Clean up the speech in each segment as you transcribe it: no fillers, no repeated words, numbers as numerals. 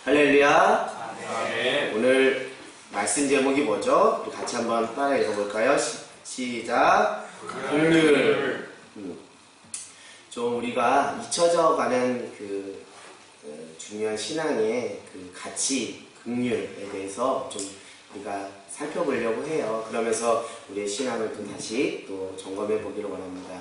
할렐루야. 네. 오늘 말씀 제목이 뭐죠? 우리 같이 한번 따라 읽어볼까요? 시작. 긍휼. 좀 우리가 잊혀져 가는 그 중요한 신앙의 그 가치, 긍휼에 대해서 좀 우리가 살펴보려고 해요. 그러면서 우리의 신앙을 또 다시 또 점검해 보기를 원합니다.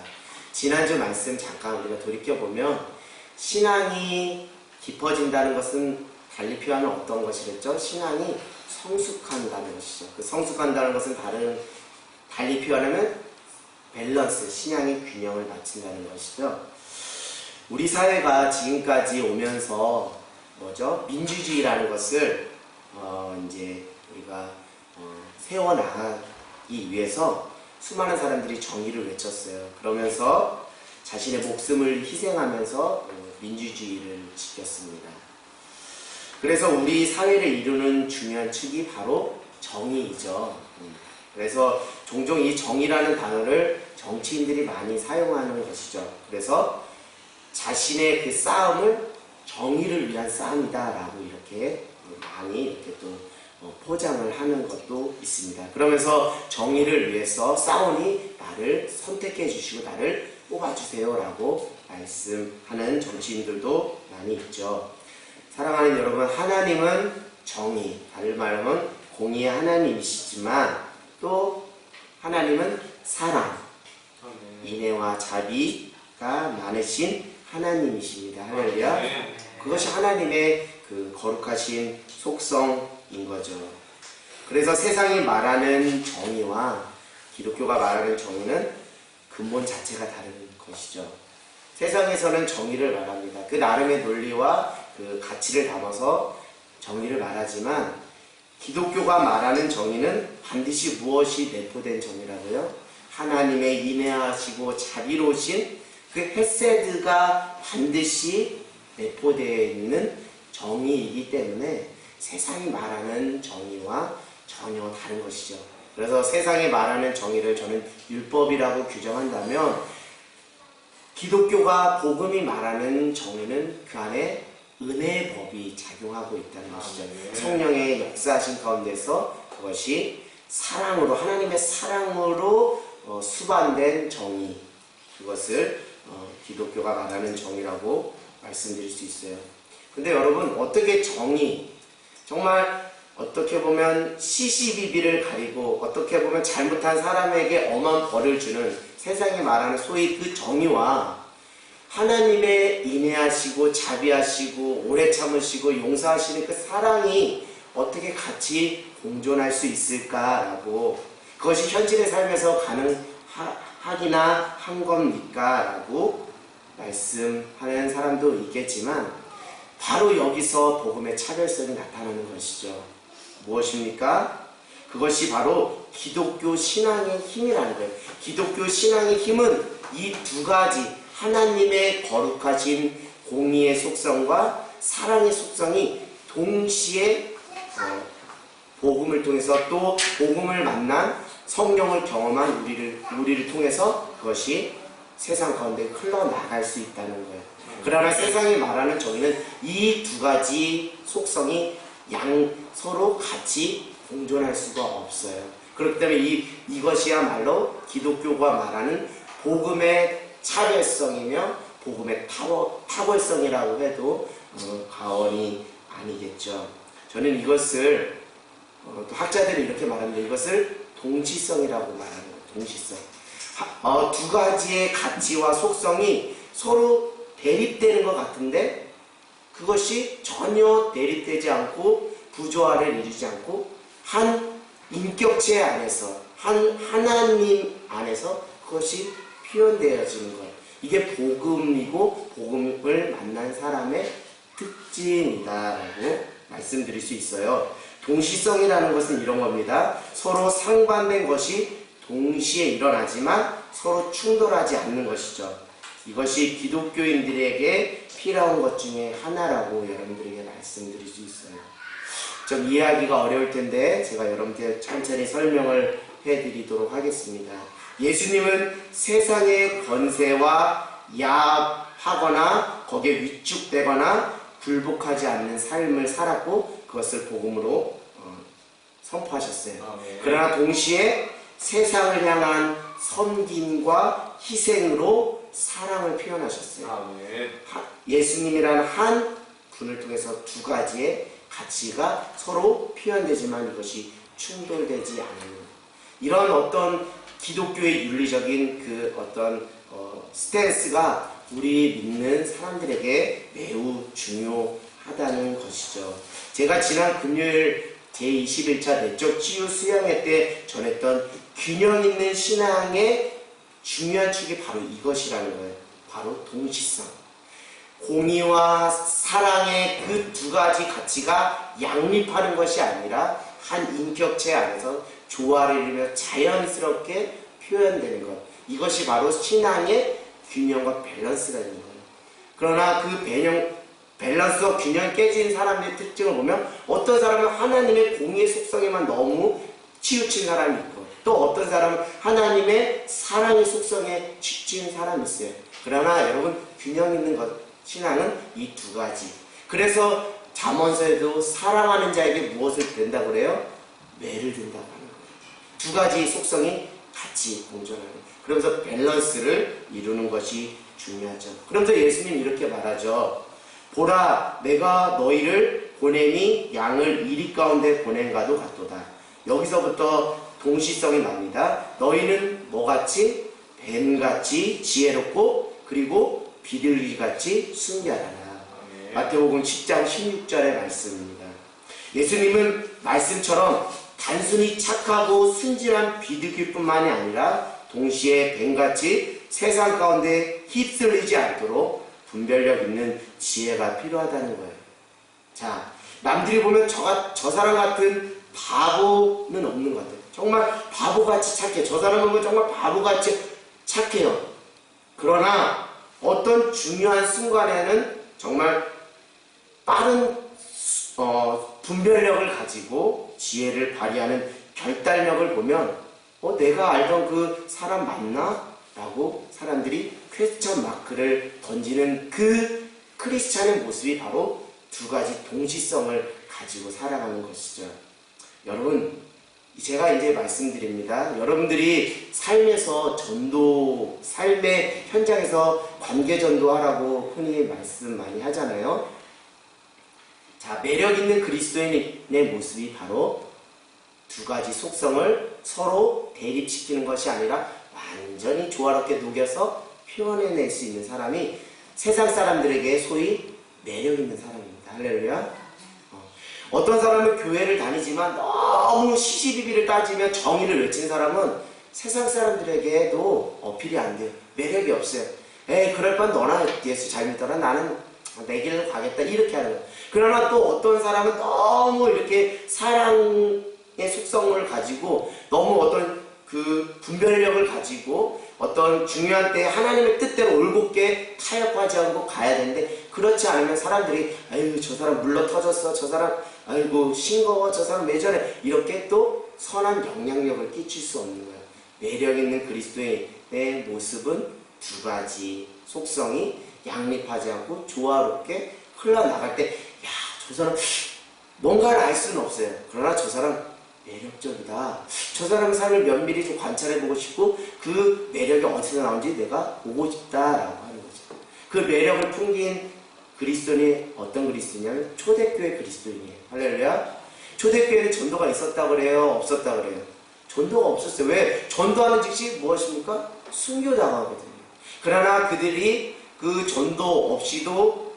지난주 말씀 잠깐 우리가 돌이켜보면 신앙이 깊어진다는 것은 달리 표현하면 어떤 것이겠죠? 신앙이 성숙한다는 것이죠. 그 성숙한다는 것은 달리 표현하면 밸런스, 신앙의 균형을 맞춘다는 것이죠. 우리 사회가 지금까지 오면서 뭐죠? 민주주의라는 것을 이제 우리가 세워나가기 위해서 수많은 사람들이 정의를 외쳤어요. 그러면서 자신의 목숨을 희생하면서 민주주의를 지켰습니다. 그래서 우리 사회를 이루는 중요한 축이 바로 정의이죠. 그래서 종종 이 정의라는 단어를 정치인들이 많이 사용하는 것이죠. 그래서 자신의 그 싸움을 정의를 위한 싸움이다라고 이렇게 많이 이렇게 또 포장을 하는 것도 있습니다. 그러면서 정의를 위해서 싸우니 나를 선택해 주시고 나를 뽑아주세요라고 말씀하는 정치인들도 많이 있죠. 사랑하는 여러분, 하나님은 정의, 다른 말하면 공의의 하나님이시지만 또 하나님은 사랑, 인애와 자비가 많으신 하나님이십니다. 할렐루야. 그것이 하나님의 그 거룩하신 속성인 거죠. 그래서 세상이 말하는 정의와 기독교가 말하는 정의는 근본 자체가 다른 것이죠. 세상에서는 정의를 말합니다. 그 나름의 논리와 그 가치를 담아서 정의를 말하지만 기독교가 말하는 정의는 반드시 무엇이 내포된 정의라고요? 하나님의 인애하시고 자비로우신 그 헤세드가 반드시 내포되어 있는 정의이기 때문에 세상이 말하는 정의와 전혀 다른 것이죠. 그래서 세상이 말하는 정의를 저는 율법이라고 규정한다면 기독교가 복음이 말하는 정의는 그 안에 은혜의 법이 작용하고 있다는 것이죠. 성령의 역사하신 가운데서 그것이 사랑으로, 하나님의 사랑으로 수반된 정의, 그것을 기독교가 말하는 정의라고 말씀드릴 수 있어요. 근데 여러분, 어떻게 정의, 정말 어떻게 보면 시시비비를 가리고 어떻게 보면 잘못한 사람에게 엄한 벌을 주는 세상이 말하는 소위 그 정의와 하나님의 인애하시고 자비하시고 오래 참으시고 용서하시는 그 사랑이 어떻게 같이 공존할 수 있을까라고, 그것이 현실의 삶에서 가능하기나 한 겁니까? 라고 말씀하는 사람도 있겠지만 바로 여기서 복음의 차별성이 나타나는 것이죠. 무엇입니까? 그것이 바로 기독교 신앙의 힘이라는 거예요. 기독교 신앙의 힘은 이 두 가지, 하나님의 거룩하신 공의의 속성과 사랑의 속성이 동시에 복음을 통해서 또 복음을 만난 성령을 경험한 우리를 통해서 그것이 세상 가운데 흘러나갈 수 있다는 거예요. 그러나 세상이 말하는 정의는 이 두 가지 속성이 서로 같이 공존할 수가 없어요. 그렇기 때문에 이것이야말로 기독교가 말하는 복음의 차별성이며 복음의 타벌성이라고 해도 과언이 아니겠죠. 저는 이것을 또 학자들은 이렇게 말합니다. 이것을 동시성이라고 말하는 거예요. 동시성. 두 가지의 가치와 속성이 서로 대립되는 것 같은데 그것이 전혀 대립되지 않고 부조화를 이루지 않고 한 인격체 안에서, 한 하나님 안에서 그것이 표현되어지는 거예요. 이게 복음이고 복음을 만난 사람의 특징이다라고 말씀드릴 수 있어요. 동시성이라는 것은 이런 겁니다. 서로 상반된 것이 동시에 일어나지만 서로 충돌하지 않는 것이죠. 이것이 기독교인들에게 필요한 것 중에 하나라고 여러분들에게 말씀드릴 수 있어요. 좀 이해하기가 어려울 텐데 제가 여러분께 천천히 설명을 해드리도록 하겠습니다. 예수님은 세상의 권세와 야합하거나 거기에 위축되거나 굴복하지 않는 삶을 살았고 그것을 복음으로 선포하셨어요. 그러나 동시에 세상을 향한 섬김과 희생으로 사랑을 표현하셨어요. 예수님이라는 한 분을 통해서 두 가지의 가치가 서로 표현되지만 이것이 충돌되지 않는 이런 어떤 기독교의 윤리적인 그 어떤 스탠스가 우리 믿는 사람들에게 매우 중요하다는 것이죠. 제가 지난 금요일 제21차 내적 치유 수양회 때 전했던 균형 있는 신앙의 중요한 축이 바로 이것이라는 거예요. 바로 동시성. 공의와 사랑의 그 두 가지 가치가 양립하는 것이 아니라 한 인격체 안에서 조화를 이루며 자연스럽게 표현되는 것. 이것이 바로 신앙의 균형과 밸런스라는 거예요. 그러나 그 밸런스와 균형이 깨진 사람의 특징을 보면 어떤 사람은 하나님의 공의의 속성에만 너무 치우친 사람이 있고 또 어떤 사람은 하나님의 사랑의 속성에 치우친 사람이 있어요. 그러나 여러분 균형 있는 것 신앙은 이 두 가지. 그래서 잠언서에도 사랑하는 자에게 무엇을 된다고 그래요? 매를 든다고 하는 거예요. 두 가지 속성이 같이 공존하는 거예요. 그러면서 밸런스를 이루는 것이 중요하죠. 그러면서 예수님 이렇게 말하죠. 보라 내가 너희를 보냄이 양을 이리 가운데 보낸과도 같도다. 여기서부터 동시성이 납니다. 너희는 뭐같이? 뱀같이 지혜롭고 그리고 비둘기같이 순결하라. 마태복음 10장 16절의 말씀입니다. 예수님은 말씀처럼 단순히 착하고 순진한 비둘기뿐만이 아니라 동시에 뱀같이 세상 가운데 휩쓸리지 않도록 분별력 있는 지혜가 필요하다는 거예요. 자, 남들이 보면 저 사람 같은 바보는 없는 것 같아요. 정말 바보같이 착해. 저 사람을 보면 정말 바보같이 착해요. 그러나 어떤 중요한 순간에는 정말 빠른 분별력을 가지고 지혜를 발휘하는 결단력을 보면 내가 알던 그 사람 맞나? 라고 사람들이 퀘스천 마크를 던지는 그 크리스찬의 모습이 바로 두 가지 동시성을 가지고 살아가는 것이죠. 여러분, 제가 이제 말씀드립니다. 여러분들이 삶에서 전도, 삶의 현장에서 관계 전도하라고 흔히 말씀 많이 하잖아요. 자, 매력 있는 그리스도인의 모습이 바로 두 가지 속성을 서로 대립시키는 것이 아니라 완전히 조화롭게 녹여서 표현해낼 수 있는 사람이 세상 사람들에게 소위 매력 있는 사람입니다. 할렐루야. 어떤 사람은 교회를 다니지만 너무 시시비비를 따지며 정의를 외치는 사람은 세상 사람들에게도 어필이 안 돼요. 매력이 없어요. 에이, 그럴 뻔 너나 예수 잘 믿더라. 나는 내 길로 가겠다. 이렇게 하는 거예요. 그러나 또 어떤 사람은 너무 이렇게 사랑의 속성을 가지고 너무 어떤 그 분별력을 가지고 어떤 중요한 때 하나님의 뜻대로 올곧게 타협하지 않고 가야 되는데 그렇지 않으면 사람들이 아이고 저 사람 물러 터졌어. 저 사람 아이고 싱거워. 저 사람 왜 저래. 이렇게 또 선한 영향력을 끼칠 수 없는 거예요. 매력 있는 그리스도의 모습은 두 가지 속성이 양립하지 않고 조화롭게 흘러나갈 때 야, 저 사람 뭔가를 알 수는 없어요. 그러나 저 사람 매력적이다. 저 사람의 삶을 면밀히 좀 관찰해보고 싶고 그 매력이 어디서 나온지 내가 보고 싶다라고 하는 거죠. 그 매력을 풍긴 그리스도인이 어떤 그리스도냐면 초대교회 그리스도인이에요. 할렐루야. 초대교회는 전도가 있었다 그래요? 없었다 그래요? 전도가 없었어요. 왜? 전도하는 즉시 무엇입니까? 순교당하거든요. 그러나 그들이 그 전도 없이도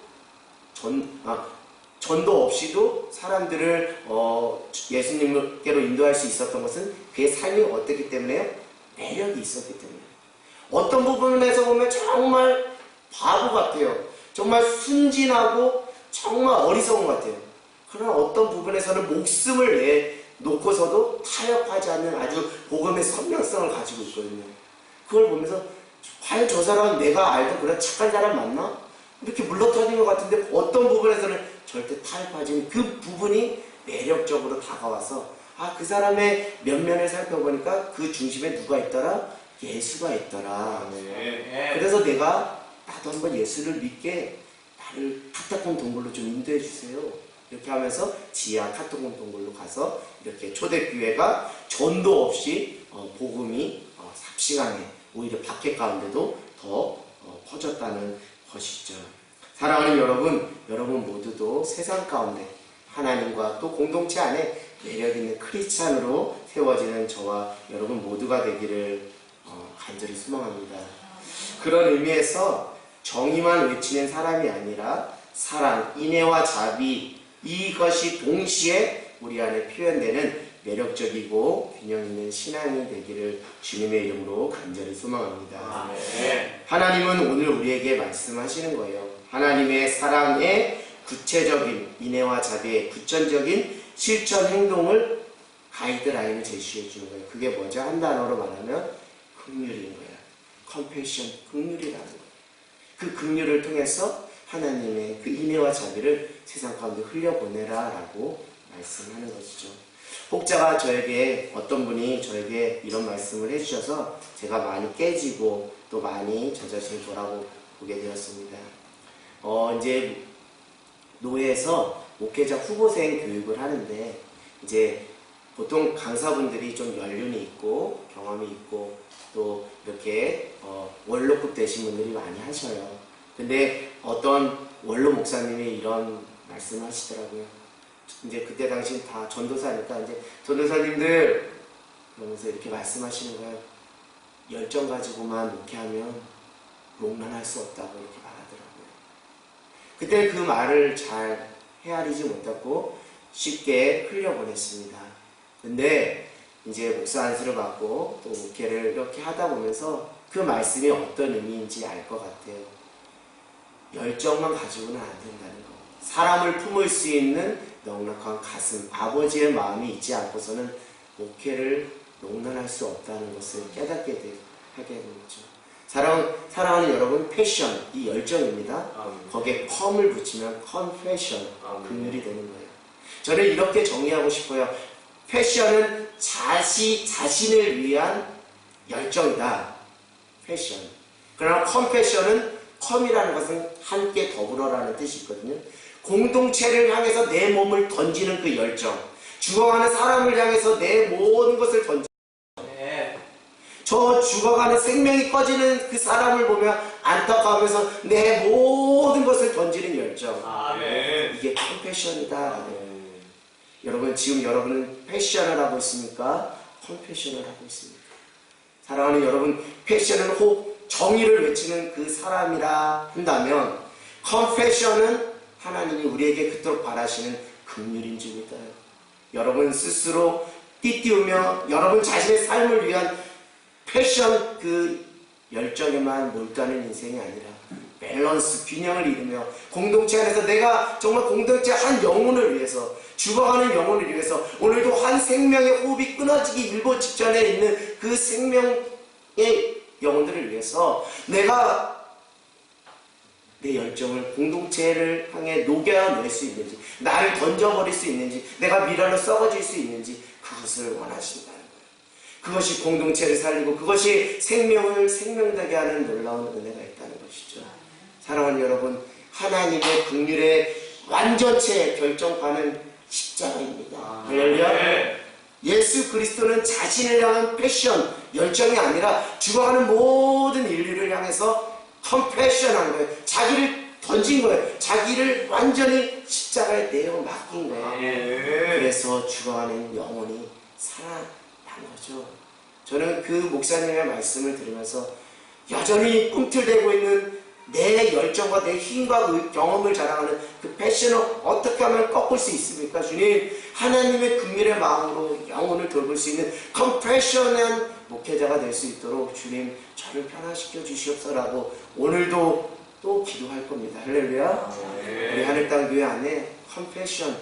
사람들을 예수님께로 인도할 수 있었던 것은 그의 삶이 어떻기 때문에요? 매력이 있었기 때문에. 어떤 부분에서 보면 정말 바보 같아요. 정말 순진하고 정말 어리석은 것 같아요. 그러나 어떤 부분에서는 목숨을 내놓고서도 타협하지 않는 아주 복음의 선명성을 가지고 있거든요. 그걸 보면서 과연 저 사람은 내가 알던 그런 착한 사람 맞나? 이렇게 물러터진 것 같은데 어떤 부분에서는 절대 타협하지 않는 그 부분이 매력적으로 다가와서 그 사람의 면면을 살펴보니까 그 중심에 누가 있더라? 예수가 있더라. 네. 그래서 나도 한번 예수를 믿게 나를 카타콤 동굴로 좀 인도해 주세요. 이렇게 하면서 지하 카타콤 동굴로 가서 이렇게 초대교회가 전도 없이 복음이 삽시간에 오히려 박해 가운데도 더 퍼졌다는 것이죠. 사랑하는 여러분 모두도 세상 가운데 하나님과 또 공동체 안에 매력있는 크리스찬으로 세워지는 저와 여러분 모두가 되기를 간절히 소망합니다. 그런 의미에서 정의만 외치는 사람이 아니라 사랑, 인애와 자비, 이것이 동시에 우리 안에 표현되는 매력적이고 균형 있는 신앙이 되기를 주님의 이름으로 간절히 소망합니다. 하나님은 오늘 우리에게 말씀하시는 거예요. 하나님의 사랑의 구체적인 인애와 자비의 구체적인 실천 행동을 가이드라인을 제시해 주는 거예요. 그게 뭐죠? 한 단어로 말하면 긍휼인 거예요. compassion, 긍휼이라는 거예요. 그 긍휼을 통해서 하나님의 그 인애와 자비를 세상 가운데 흘려보내라 라고 말씀하는 것이죠. 혹자가 어떤 분이 저에게 이런 말씀을 해주셔서 제가 많이 깨지고 또 많이 저 자신을 돌아보게 되었습니다. 이제 노회에서 목회자 후보생 교육을 하는데 이제 보통 강사분들이 좀 연륜이 있고 경험이 있고 또 이렇게 원로급 되신 분들이 많이 하셔요. 근데 어떤 원로 목사님이 이런 말씀을 하시더라고요. 이제 그때 당시 다 전도사니까 이제 전도사님들 그러면서 이렇게 말씀하시는 거예요. 열정 가지고만 목회하면 롱런할 수 없다고 이렇게 말하더라고요. 그때 그 말을 잘 헤아리지 못하고 쉽게 흘려보냈습니다. 근데 이제 목사 안수를 받고 또 목회를 이렇게 하다 보면서 그 말씀이 어떤 의미인지 알 것 같아요. 열정만 가지고는 안 된다는 거. 사람을 품을 수 있는 넉넉한 가슴, 아버지의 마음이 있지 않고서는 목회를 롱런할 수 없다는 것을 깨닫게 하게 되는 거죠. 사랑하는 여러분, 패션, 이 열정입니다. 거기에 컴을 붙이면 confession, 긍휼이 되는 거예요. 저는 이렇게 정의하고 싶어요. 패션은 자신을 위한 열정이다. 패션. 그러나 confession은 컴이라는 것은 함께 더불어라는 뜻이 있거든요. 공동체를 향해서 내 몸을 던지는 그 열정. 죽어가는 사람을 향해서 내 모든 것을 던지는 저 죽어가는 생명이 꺼지는 그 사람을 보며 안타까워하면서 내 모든 것을 던지는 열정. 이게 컴패션이다. 여러분 지금 여러분은 패션을 하고 있습니까? 컴패션을 하고 있습니까? 사랑하는 여러분, 패션은 혹 정의를 외치는 그 사람이라 한다면 컴패션은 하나님이 우리에게 그토록 바라시는 긍휼인 줄 믿어요. 여러분 스스로 띠띠우며 여러분 자신의 삶을 위한 패션 그 열정에만 몰두하는 인생이 아니라 밸런스, 균형을 이루며 공동체 안에서 내가 정말 공동체 한 영혼을 위해서 죽어가는 영혼을 위해서 오늘도 한 생명의 호흡이 끊어지기 일보 직전에 있는 그 생명의 영혼들을 위해서 내가 내 열정을 공동체를 향해 녹여낼 수 있는지 나를 던져버릴 수 있는지 내가 미랄로 썩어질 수 있는지 그것을 원하신다는 거예요. 그것이 공동체를 살리고 그것이 생명을 생명되게 하는 놀라운 은혜가 있다는 것이죠. 사랑하는 여러분, 하나님의 긍휼의 완전체 결정판은 십자가입니다. 할렐루야. 예수 그리스도는 자신을 향한 패션, 열정이 아니라 죽어가는 모든 인류를 향해서 컴패션한 거예요. 자기를 던진 거예요. 자기를 완전히 십자가에 내어 맡긴 거예요. 그래서 죽어가는 영혼이 살아난 거죠. 저는 그 목사님의 말씀을 들으면서 여전히 꿈틀대고 있는 내 열정과 내 힘과 그 경험을 자랑하는 그 패션을 어떻게 하면 꺾을 수 있습니까? 주님, 하나님의 긍휼의 마음으로 영혼을 돌볼 수 있는 컴패션한 목회자가 될 수 있도록 주님 저를 변화시켜 주시옵소서라고 오늘도 또 기도할 겁니다. 할렐루야. 우리 하늘땅교회 안에 컴패션,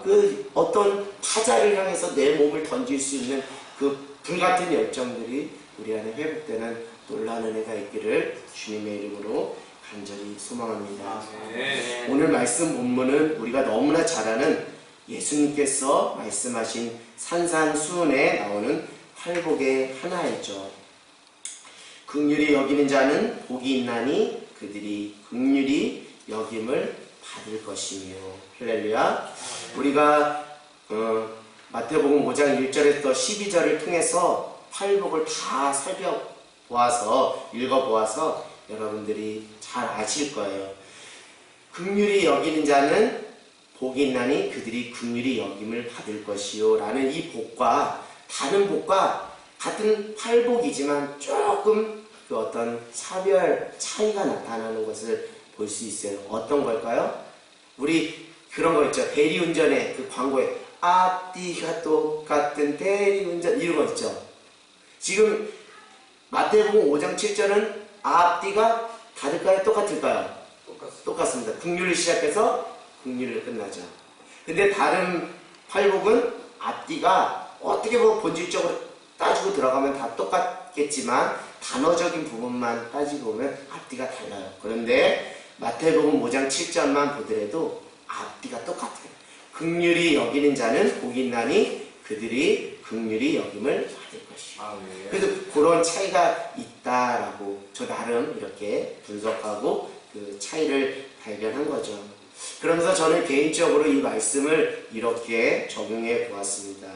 그 어떤 타자를 향해서 내 몸을 던질 수 있는 그 불같은 열정들이 우리 안에 회복되는 놀라운 은혜가 있기를 주님의 이름으로 간절히 소망합니다. 오늘 말씀 본문은 우리가 너무나 잘 아는 예수님께서 말씀하신 산산수훈에 나오는 팔복의 하나이죠. 긍휼히 여기는 자는 복이 있나니 그들이 긍휼히 여김을 받을 것이며. 할렐루야. 우리가 마태복음 5장 1절에서 12절을 통해서 팔복을 다 살펴보아서 읽어보아서 여러분들이 잘 아실 거예요. 긍휼히 여기는 자는 복이 있나니 그들이 긍휼히 여김을 받을 것이요 라는 이 복과 다른 복과 같은 팔복이지만 조금 그 어떤 차별 차이가 나타나는 것을 볼 수 있어요. 어떤 걸까요? 우리 그런 거 있죠. 대리운전에 그 광고에 앞뒤가 똑같은 대리운전 이런 거 있죠. 지금 마태복음 5장 7절은 앞뒤가 다를까요? 똑같을까요? 똑같습니다. 긍휼을 시작해서 긍휼을 끝나죠. 근데 다른 팔복은 앞뒤가 어떻게 보면 본질적으로 따지고 들어가면 다 똑같겠지만 단어적인 부분만 따지고 보면 앞뒤가 달라요. 그런데 마태복음 5장 7절만 보더라도 앞뒤가 똑같아요. 긍휼히 여기는 자는 복이 있나니 그들이 긍휼히 여김을 받을 것이요. 네. 그래서 그런 차이가 있다라고 저 나름 이렇게 분석하고 그 차이를 발견한 거죠. 그러면서 저는 개인적으로 이 말씀을 이렇게 적용해 보았습니다.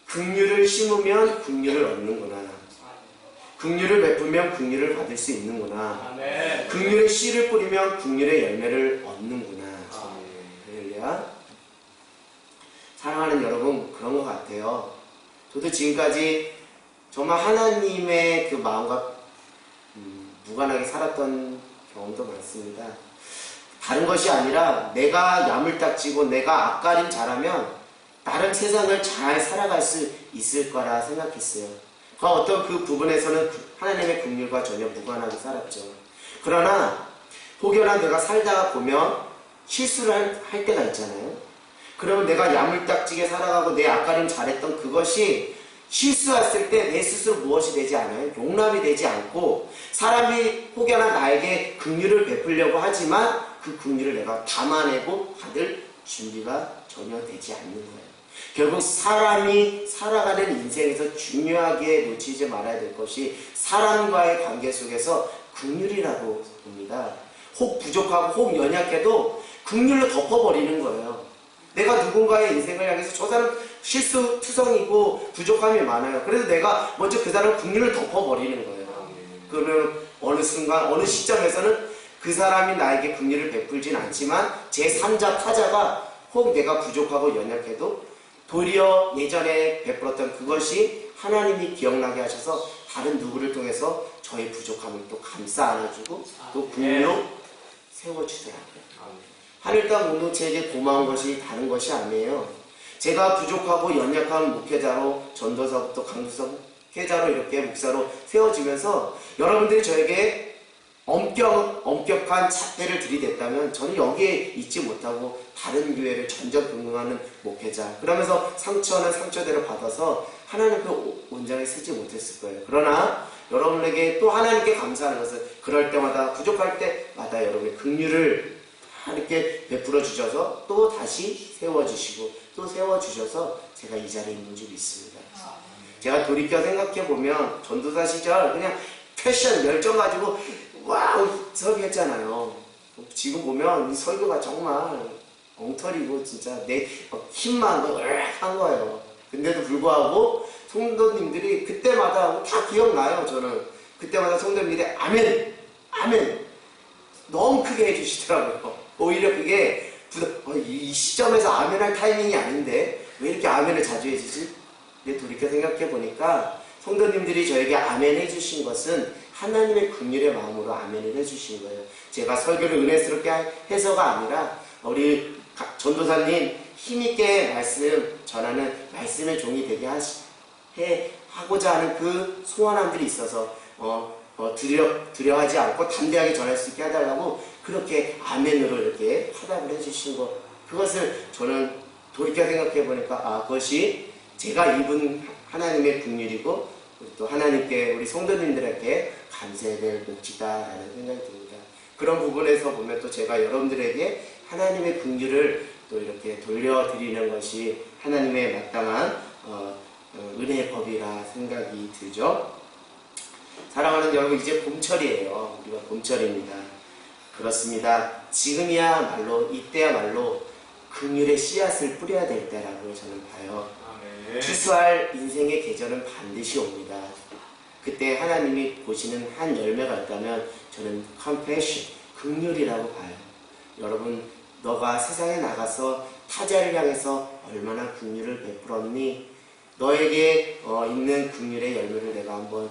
긍휼을 심으면 긍휼을 얻는구나. 긍휼을 베풀면 긍휼을 받을 수 있는구나. 긍휼의 씨를 뿌리면 긍휼의 열매를 얻는구나. 할렐루야. 사랑하는 여러분, 그런 것 같아요. 저도 지금까지 정말 하나님의 그 마음과 무관하게 살았던 경험도 많습니다. 다른 것이 아니라 내가 야물딱지고 내가 앞가림 잘하면 나름 세상을 잘 살아갈 수 있을 거라 생각했어요. 어떤 그 부분에서는 하나님의 긍휼과 전혀 무관하게 살았죠. 그러나 혹여나 내가 살다가 보면 실수를 할 때가 있잖아요. 그러면 내가 야물딱지게 살아가고 내 앞가림 잘했던 그것이 실수했을 때 내 스스로 무엇이 되지 않아요? 용납이 되지 않고 사람이 혹여나 나에게 긍휼을 베풀려고 하지만 그 긍휼을 내가 담아내고 받을 준비가 전혀 되지 않는 거예요. 결국 사람이 살아가는 인생에서 중요하게 놓치지 말아야 될 것이 사람과의 관계 속에서 긍휼이라고 봅니다. 혹 부족하고 혹 연약해도 긍휼로 덮어버리는 거예요. 내가 누군가의 인생을 향해서 저 사람 실수투성이고 부족함이 많아요. 그래서 내가 먼저 그 사람 긍휼을 덮어버리는 거예요. 그러면 어느 순간 어느 시점에서는 그 사람이 나에게 긍휼을 베풀진 않지만 제3자 타자가 혹 내가 부족하고 연약해도 도리어 예전에 베풀었던 그것이 하나님이 기억나게 하셔서 다른 누구를 통해서 저의 부족함을 또 감싸 안아주고 또 긍휼로 세워주더라고요. 하늘 땅 공동체에게 고마운 것이 다른 것이 아니에요. 제가 부족하고 연약한 목회자로 전도사부터 강도사 목회자로 이렇게 목사로 세워지면서 여러분들이 저에게 엄격한 잣대를 들이댔다면 저는 여기에 있지 못하고 다른 교회를 전전긍긍하는 목회자 그러면서 상처는 상처대로 받아서 하나님 그 온전히 쓰지 못했을 거예요. 그러나 여러분에게 또 하나님께 감사하는 것은 그럴 때마다 부족할 때마다 여러분의 긍휼을 이렇게 베풀어 주셔서 또 다시 세워주시고 또 세워주셔서 제가 이 자리에 있는 줄 믿습니다. 제가 돌이켜 생각해보면 전도사 시절 그냥 패션 열정 가지고 와우 설교했잖아요. 지금 보면 이 설교가 정말 엉터리고 진짜 내 힘만 한 거예요. 근데도 불구하고 성도님들이 그때마다 다 기억나요. 저는 그때마다 성도님들이 아멘 아멘 너무 크게 해주시더라고요. 오히려 그게 이 시점에서 아멘할 타이밍이 아닌데 왜 이렇게 아멘을 자주 해주지? 근데 돌이켜 생각해보니까 성도님들이 저에게 아멘 해주신 것은 하나님의 긍휼의 마음으로 아멘을 해주신 거예요. 제가 설교를 은혜스럽게 해서가 아니라 우리 전도사님 힘있게 말씀 전하는 말씀의 종이 되게 하고자 하는 그 소원함들이 있어서 두려워하지 않고 담대하게 전할 수 있게 해달라고 그렇게 아멘으로 이렇게 화답을 해주신 것 그것을 저는 돌이켜 생각해 보니까 그것이 제가 입은 하나님의 긍휼이고 또 하나님께 우리 성도님들에게 감사해야 될 몫이다라는 생각이 듭니다. 그런 부분에서 보면 또 제가 여러분들에게 하나님의 긍휼을 또 이렇게 돌려드리는 것이 하나님의 마땅한 은혜의 법이라 생각이 들죠. 사랑하는 여러분 이제 봄철이에요. 우리가 봄철입니다. 그렇습니다. 지금이야말로 이때야말로 긍휼의 씨앗을 뿌려야 될 때라고 저는 봐요. 추수할 인생의 계절은 반드시 옵니다. 그때 하나님이 보시는 한 열매가 있다면 저는 compassion, 긍휼이라고 봐요. 여러분, 너가 세상에 나가서 타자를 향해서 얼마나 긍휼을 베풀었니? 너에게 있는 긍휼의 열매를 내가 한번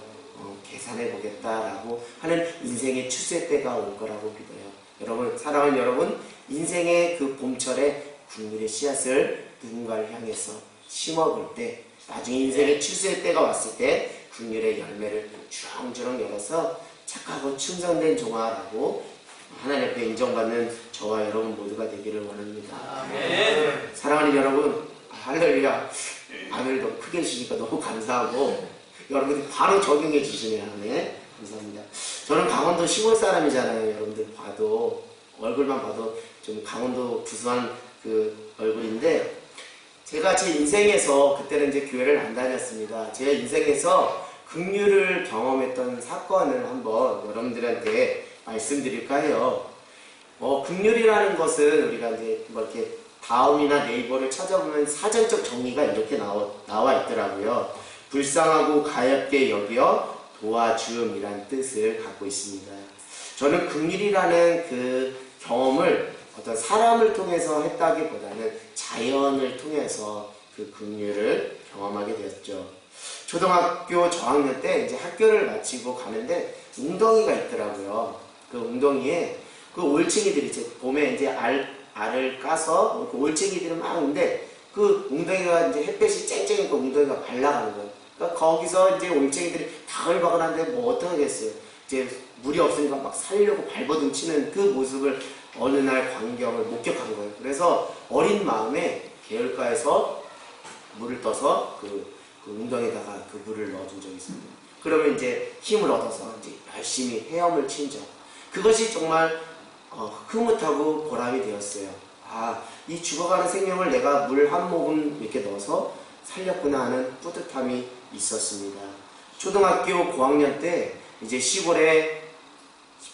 계산해 보겠다라고 하는 인생의 추수의 때가 올 거라고 믿어요. 여러분, 사랑하는 여러분, 인생의 그 봄철에 긍휼의 씨앗을 누군가를 향해서 심어볼 때, 나중에 인생의 추수의 때가 왔을 때 긍휼의 열매를 주렁주렁 열어서 착하고 충성된 종아라고 하나님 앞에 인정받는 저와 여러분 모두가 되기를 원합니다. 아멘. 사랑하는 여러분, 할렐루야. 아멘도 크게 해주시니까 너무 감사하고 여러분이 바로 적용해 주시네요. 네, 감사합니다. 저는 강원도 시골 사람이잖아요. 여러분들 봐도 얼굴만 봐도 좀 강원도 구수한 그 얼굴인데, 제가 제 인생에서 그때는 이제 교회를 안 다녔습니다. 제 인생에서 긍휼을 경험했던 사건을 한번 여러분들한테 말씀드릴까 해요. 긍휼이라는 것은 우리가 이제 뭐 이렇게 다음이나 네이버를 찾아보면 사전적 정의가 이렇게 나와 있더라고요. 불쌍하고 가엾게 여겨 도와줌이란 뜻을 갖고 있습니다. 저는 긍휼이라는 그 경험을 어떤 사람을 통해서 했다기보다는 자연을 통해서 그 긍휼을 경험하게 되었죠. 초등학교 저학년 때 이제 학교를 마치고 가는데 웅덩이가 있더라고요. 그 웅덩이에 그 올챙이들이 이제 봄에 이제 알을 까서 그 올챙이들이 막 있는데 그 웅덩이가 이제 햇볕이 쨍쨍하니까 웅덩이가 발라가는 거예요. 그러니까 거기서 이제 올챙이들이 바글바글한데 뭐 어떡하겠어요. 이제 물이 없으니까 막 살려고 발버둥 치는 그 모습을 어느 날 광경을 목격한 거예요. 그래서 어린 마음에 개울가에서 물을 떠서 그 웅덩이에다가 그 물을 넣어준 적이 있습니다. 그러면 이제 힘을 얻어서 이제 열심히 헤엄을 친 적. 그것이 정말 흐뭇하고 보람이 되었어요. 아, 이 죽어가는 생명을 내가 물 한 모금 이렇게 넣어서 살렸구나 하는 뿌듯함이 있었습니다. 초등학교 고학년 때 이제 시골에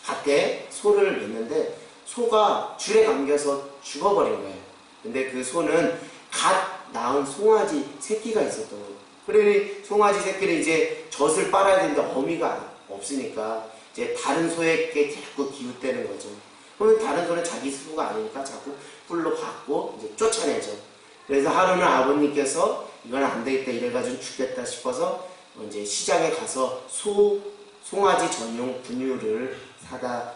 밭에 소를 냈는데 소가 줄에 감겨서 죽어버린 거예요. 근데 그 소는 갓 낳은 송아지 새끼가 있었던 거예요. 그러니 송아지 새끼를 이제 젖을 빨아야 되는데 어미가 없으니까 이제 다른 소에게 자꾸 기웃대는 거죠. 그러면 다른 소는 자기 소가 아니니까 자꾸 뿔로 받고 이제 쫓아내죠. 그래서 하루는 아버님께서 이건 안 되겠다 이래가지고 죽겠다 싶어서 이제 시장에 가서 송아지 전용 분유를 사다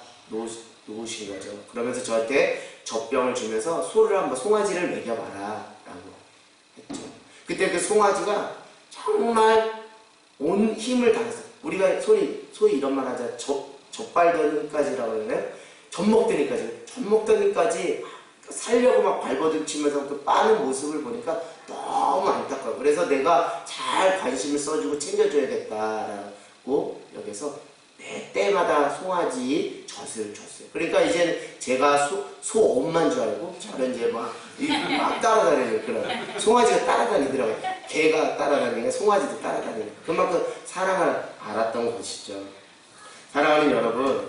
놓으신 거죠. 그러면서 저한테 젖병을 주면서 송아지를 먹여봐라 라고 했죠. 그때 그 송아지가 정말 온 힘을 다해서, 우리가 소위 이런 말 하자, 젖발더니까지라고 그러나요? 젖먹더니까지 살려고 막 발버둥 치면서 그 빠는 모습을 보니까 너무 안타까워. 그래서 내가 잘 관심을 써주고 챙겨줘야겠다라고 여기서 매 때마다 송아지 젖을 줬어요. 그러니까 이제는 제가 소 엄마인 줄 알고 저는 이제 막 따라다니는 그런, 송아지가 따라다니더라고요. 개가 따라다니니까 송아지도 따라다니는, 그만큼 사랑을 알았던 것이죠. 사랑하는 여러분,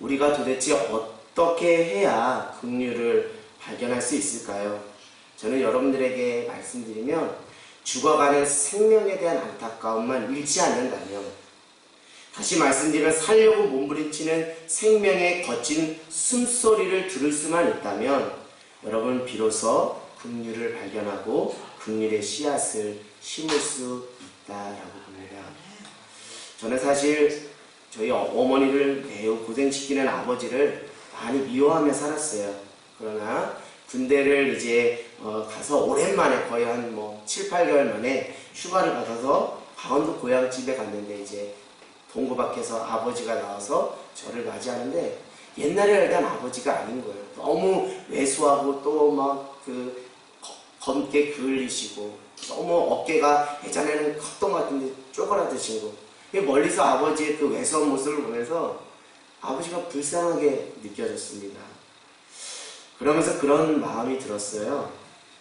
우리가 도대체 어떻게 해야 긍휼을 발견할 수 있을까요? 저는 여러분들에게 말씀드리면, 죽어가는 생명에 대한 안타까움만 잃지 않는다면, 다시 말씀드리면 살려고 몸부림치는 생명의 거친 숨소리를 들을 수만 있다면 여러분 비로소 긍휼을 발견하고 긍휼의 씨앗을 심을 수 있다라고 봅니다. 저는 사실 저희 어머니를 매우 고생시키는 아버지를 많이 미워하며 살았어요. 그러나 군대를 이제 가서 오랜만에 거의 한 7, 8개월 만에 휴가를 받아서 강원도 고향집에 갔는데 이제 동구 밖에서 아버지가 나와서 저를 맞이하는데 옛날에 알던 아버지가 아닌 거예요. 너무 왜소하고 또 막 검게 그을리시고 너무 어깨가 예전에는 컸던 것 같은데 쪼그라드시고, 멀리서 아버지의 그 왜소한 모습을 보면서 아버지가 불쌍하게 느껴졌습니다. 그러면서 그런 마음이 들었어요.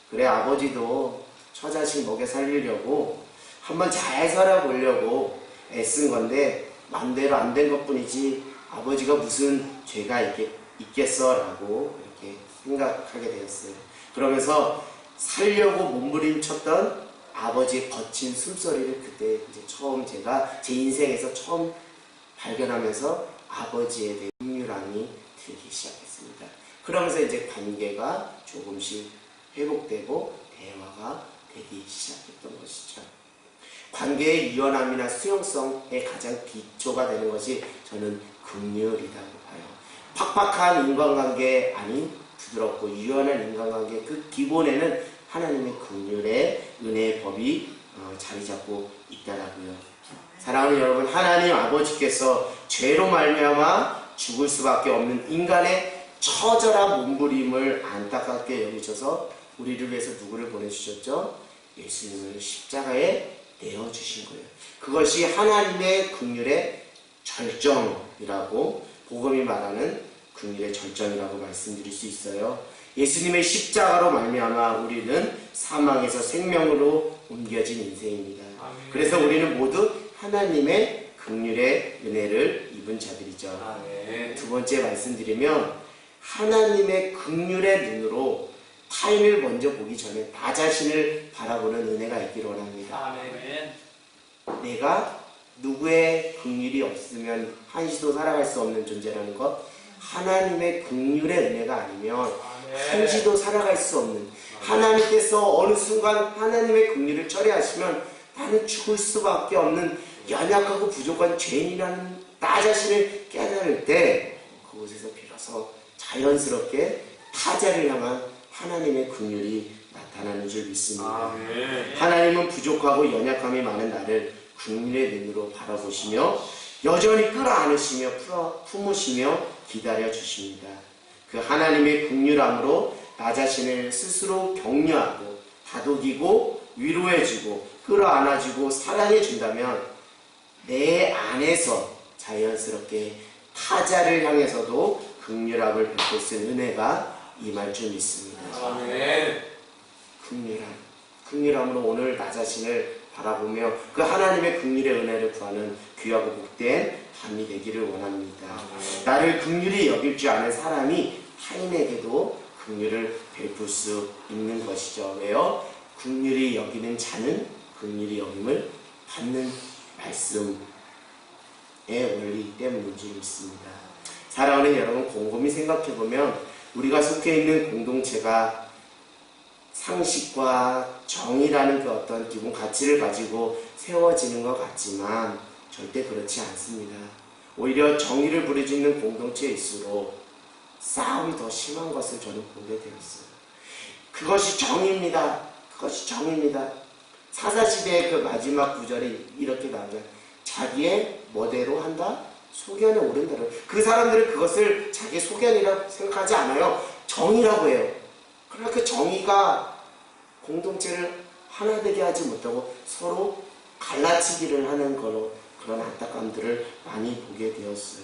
그래, 아버지도 처자식 먹여 살리려고 한번 잘 살아보려고 애쓴 건데 맘대로 안 된 것뿐이지 아버지가 무슨 죄가 있겠어라고 이렇게 생각하게 되었어요. 그러면서 살려고 몸부림쳤던 아버지의 거친 숨소리를 그때 이제 처음 제가 제 인생에서 처음 발견하면서 아버지에 대한 긍휼함이 들기 시작했습니다. 그러면서 이제 관계가 조금씩 회복되고 대화가 되기 시작했던 것이죠. 관계의 유연함이나 수용성의 가장 기초가 되는 것이 저는 긍휼이라고 봐요. 팍팍한 인간관계 아닌 부드럽고 유연한 인간관계 그 기본에는 하나님의 긍휼의 은혜의 법이 자리 잡고 있다라고요. 사랑하는 여러분, 하나님 아버지께서 죄로 말미암아 죽을 수밖에 없는 인간의 처절한 몸부림을 안타깝게 여기셔서 우리를 위해서 누구를 보내주셨죠? 예수님을 십자가에 내어주신 거예요. 그것이 하나님의 긍휼의 절정이라고, 복음이 말하는 긍휼의 절정이라고 말씀드릴 수 있어요. 예수님의 십자가로 말미암아 우리는 사망에서 생명으로 옮겨진 인생입니다. 그래서 우리는 모두 하나님의 긍휼의 은혜를 입은 자들이죠. 두 번째 말씀드리면, 하나님의 긍휼의 눈으로 타인을 먼저 보기 전에 나 자신을 바라보는 은혜가 있기를 원합니다. 내가 누구의 긍휼이 없으면 한시도 살아갈 수 없는 존재라는 것, 하나님의 긍휼의 은혜가 아니면 한시도 살아갈 수 없는, 하나님께서 어느 순간 하나님의 긍휼을 처리하시면 나는 죽을 수밖에 없는 연약하고 부족한 죄인이라는 나 자신을 깨달을 때, 그곳에서 비로소 자연스럽게 타자를 향한 하나님의 긍휼이 나타나는 줄 믿습니다. 하나님은 부족하고 연약함이 많은 나를 긍휼의 눈으로 바라보시며 여전히 끌어안으시며 품으시며 기다려 주십니다. 그 하나님의 긍휼함으로 나 자신을 스스로 격려하고 다독이고 위로해주고 끌어안아주고 사랑해준다면 내 안에서 자연스럽게 타자를 향해서도 긍휼함을 베풀 수 있는 은혜가 임할 줄 믿습니다. 긍휼함으로 오늘 나 자신을 바라보며 그 하나님의 긍휼의 은혜를 구하는 귀하고 복된 밤이 되기를 원합니다. 나를 긍휼히 여길 줄 아는 사람이 타인에게도 긍휼을 베풀 수 있는 것이죠. 왜요? 긍휼히 여기는 자는 긍휼히 여김을 받는 말씀의 원리 때문인 줄 믿습니다. 사랑하는 여러분, 곰곰이 생각해보면 우리가 속해 있는 공동체가 상식과 정의라는 그 어떤 기본 가치를 가지고 세워지는 것 같지만 절대 그렇지 않습니다. 오히려 정의를 부르짖는 공동체일수록 싸움이 더 심한 것을 저는 보게 되었어요. 그것이 정의입니다. 그것이 정의입니다. 사사시대의 그 마지막 구절이 이렇게 나오면 자기의 멋대로 한다? 소견에 오른다로. 그 사람들은 그것을 자기 소견이라고 생각하지 않아요. 정의라고 해요. 그러나 그 정의가 공동체를 하나 되게 하지 못하고 서로 갈라치기를 하는 거로 그런 안타까움들을 많이 보게 되었어요.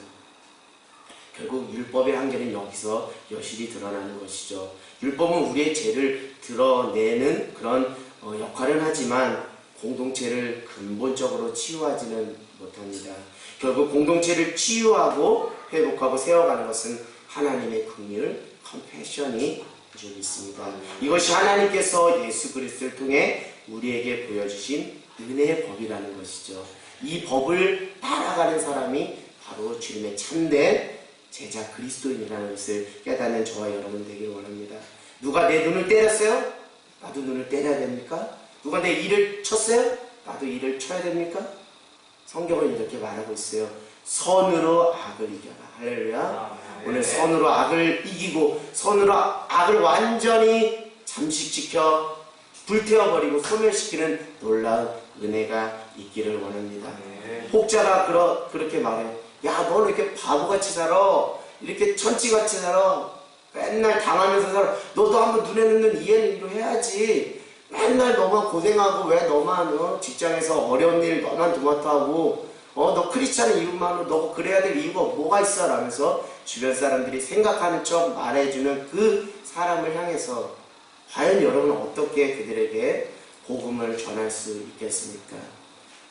결국 율법의 한계는 여기서 여실히 드러나는 것이죠. 율법은 우리의 죄를 드러내는 그런 역할은 하지만 공동체를 근본적으로 치유하지는 못합니다. 결국 공동체를 치유하고 회복하고 세워가는 것은 하나님의 긍휼, 컴패션이 줄 있습니다. 이것이 하나님께서 예수 그리스도를 통해 우리에게 보여주신 은혜의 법이라는 것이죠. 이 법을 따라가는 사람이 바로 주님의 참된 제자 그리스도인이라는 것을 깨닫는 저와 여러분 되길 원합니다. 누가 내 눈을 때렸어요? 나도 눈을 때려야 됩니까? 누가 내 이를 쳤어요? 나도 이를 쳐야 됩니까? 성경은 이렇게 말하고 있어요. 선으로 악을 이겨라. 할렐루야. 오늘 선으로 악을 이기고 선으로 악을 완전히 잠식시켜 불태워버리고 소멸시키는 놀라운 은혜가 있기를 원합니다. 혹자가 그렇게 말해요. 야, 너는 이렇게 바보같이 살아. 이렇게 천치같이 살아. 맨날 당하면서 살아. 너도 한번 눈에 넣는 이해는 해야지. 맨날 너만 고생하고 왜 너만 직장에서 어려운 일 너만 도맡아하고 너 크리스찬의 이유만으로 너 그래야 될 이유가 뭐가 있어? 라면서 주변 사람들이 생각하는 척 말해주는 그 사람을 향해서 과연 여러분은 어떻게 그들에게 복음을 전할 수 있겠습니까?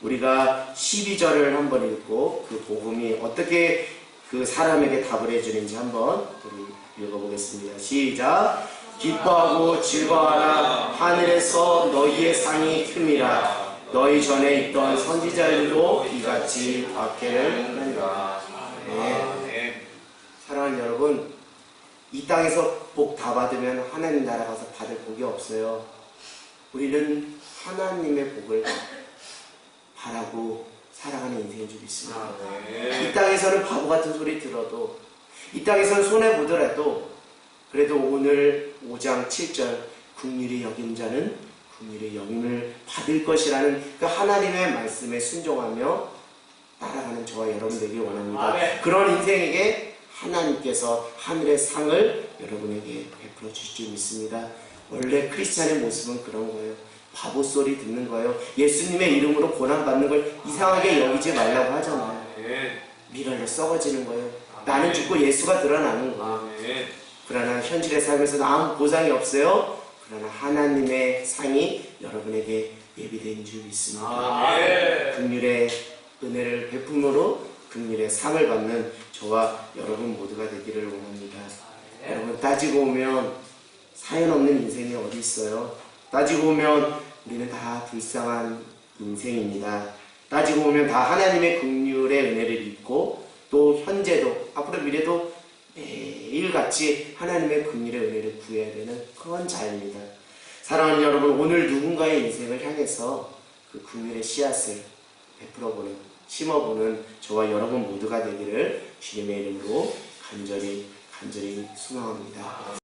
우리가 12절을 한번 읽고 그 복음이 어떻게 그 사람에게 답을 해주는지 한번 우리 읽어보겠습니다. 시작. 기뻐하고 즐거워하라. 하늘에서 너희의 상이 큼이라. 너희 전에 있던 선지자들도 이같이 박해를 하리라. 네. 사랑하는 여러분, 이 땅에서 복 다 받으면 하나님 나라 가서 받을 복이 없어요. 우리는 하나님의 복을 바라고 살아가는 인생인 줄 믿습니다. 이 땅에서는 바보 같은 소리 들어도, 이 땅에서는 손해보더라도, 그래도 오늘 5장 7절 긍휼히 여긴 자는 긍휼히 여김을 받을 것이라는 그 하나님의 말씀에 순종하며 따라가는 저와 여러분 되길 원합니다. 그런 인생에게 하나님께서 하늘의 상을 여러분에게 베풀어 주실 줄 믿습니다. 원래 크리스찬의 모습은 그런 거예요. 바보 소리 듣는 거예요. 예수님의 이름으로 고난받는 걸 이상하게 여기지 말라고 하잖아요. 미랄로 썩어지는 거예요. 나는 죽고 예수가 드러나는 거예요. 그러나 현실의 삶에서는 아무 보상이 없어요. 그러나 하나님의 상이 여러분에게 예비된 줄 믿습니다. 긍휼의 은혜를 베품으로 긍휼의 상을 받는 저와 여러분 모두가 되기를 원합니다. 여러분, 따지고 보면 사연 없는 인생이 어디 있어요? 따지고 보면 우리는 다 불쌍한 인생입니다. 따지고 보면 다 하나님의 긍휼의 은혜를 입고 또 현재도 앞으로 미래도 매일같이 하나님의 긍휼의 은혜를 구해야 되는 그런 자입니다. 사랑하는 여러분, 오늘 누군가의 인생을 향해서 그 긍휼의 씨앗을 베풀어보는, 심어보는 저와 여러분 모두가 되기를 주님의 이름으로 간절히 소망합니다.